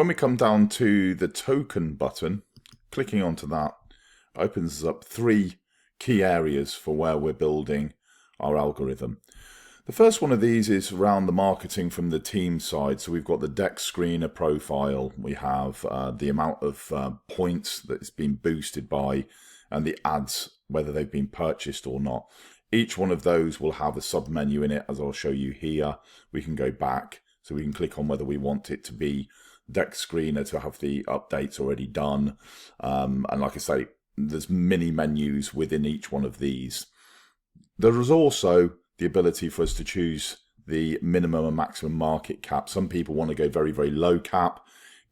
when we come down to the token button, clicking onto that opens up three key areas for where we're building our algorithm. The first one of these is around the marketing from the team side. So we've got the deck screener profile, we have the amount of points that it's been boosted by, and the ads, whether they've been purchased or not. Each one of those will have a sub menu in it, as I'll show you here. We can go back, so we can click on whether we want it to be deck screener to have the updates already done. And like I say, there's mini menus within each one of these. There is also the ability for us to choose the minimum and maximum market cap. Some people want to go very, very low cap,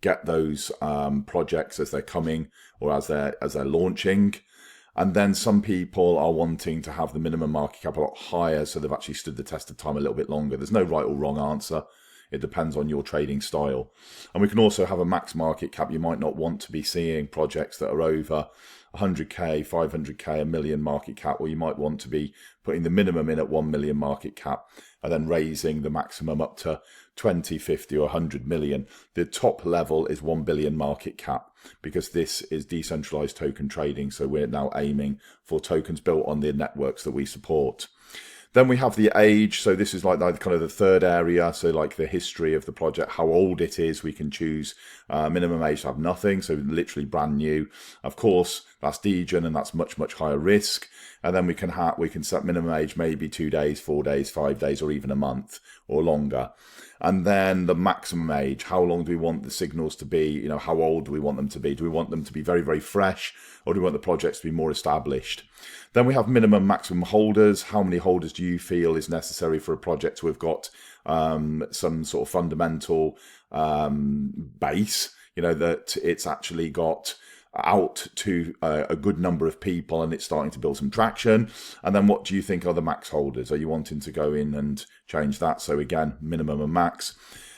get those projects as they're coming or as they're launching. And then some people are wanting to have the minimum market cap a lot higher, so they've actually stood the test of time a little bit longer. There's no right or wrong answer. It depends on your trading style. And we can also have a max market cap. You might not want to be seeing projects that are over 100k, 500k, a million market cap, or you might want to be putting the minimum in at 1 million market cap and then raising the maximum up to 20, 50 or 100 million. The top level is 1 billion market cap because this is decentralized token trading. So we're now aiming for tokens built on the networks that we support. Then we have the age, so this is like kind of the third area, so like the history of the project, how old it is. We can choose minimum age to have nothing, so literally brand new. Of course, that's degen and that's much, much higher risk. And then we can set minimum age maybe 2 days, 4 days, 5 days, or even a month or longer. And then the maximum age, how long do we want the signals to be? You know, how old do we want them to be? Do we want them to be very, very fresh, or do we want the projects to be more established? Then we have minimum, maximum holders. How many holders do you feel is necessary for a project to have got some sort of fundamental base, you know, that it's actually got out to a good number of people and it's starting to build some traction? And then what do you think are the max holders? Are you wanting to go in and change that? So again, minimum and max.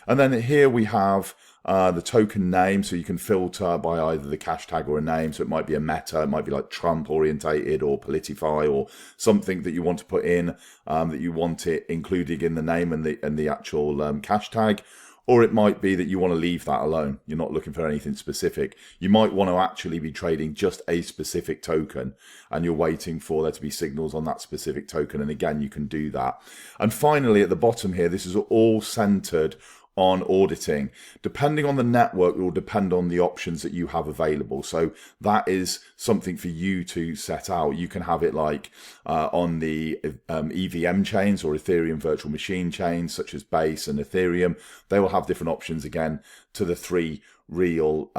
And then here we have the token name, so you can filter by either the cash tag or a name. So it might be a meta, it might be like Trump orientated or Politify or something that you want to put in, that you want it included in the name and the actual cash tag. Or it might be that you want to leave that alone. You're not looking for anything specific. You might want to actually be trading just a specific token and you're waiting for there to be signals on that specific token. And again, you can do that. And finally, at the bottom here, this is all centered on auditing. Depending on the network, it will depend on the options that you have available. So that is something for you to set out. You can have it like on the EVM chains or Ethereum virtual machine chains, such as Base and Ethereum. They will have different options again to the three real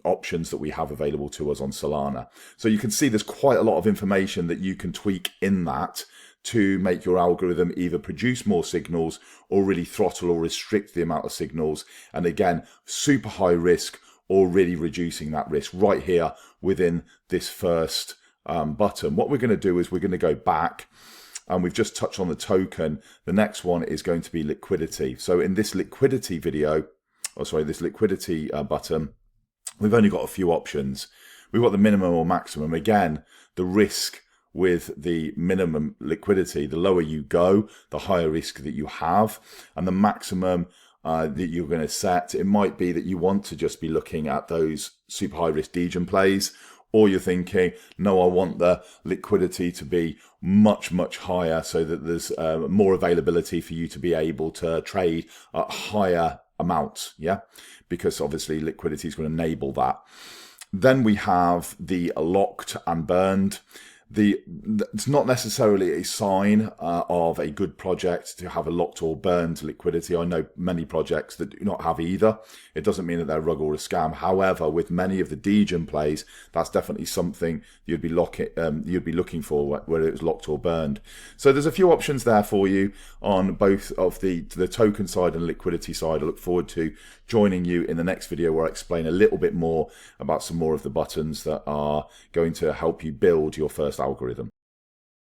options that we have available to us on Solana. So you can see there's quite a lot of information that you can tweak in that to make your algorithm either produce more signals or really throttle or restrict the amount of signals. And again, super high risk or really reducing that risk right here within this first button. What we're going to do is we're going to go back, and we've just touched on the token. The next one is going to be liquidity. So in this liquidity video, this liquidity button, we've only got a few options. We've got the minimum or maximum. Again, the risk with the minimum liquidity, the lower you go, the higher risk that you have, and the maximum that you're going to set. It might be that you want to just be looking at those super high risk degen plays, or you're thinking, no, I want the liquidity to be much, much higher so that there's more availability for you to be able to trade at higher amounts, yeah? Because obviously liquidity is going to enable that. Then we have the locked and burned. It's not necessarily a sign of a good project to have a locked or burned liquidity. I know many projects that do not have either. It doesn't mean that they're a rug or a scam. However, with many of the degen plays, that's definitely something you'd be looking for, whether it was locked or burned. So there's a few options there for you on both of the token side and liquidity side. I look forward to joining you in the next video where I explain a little bit more about some more of the buttons that are going to help you build your first algorithm.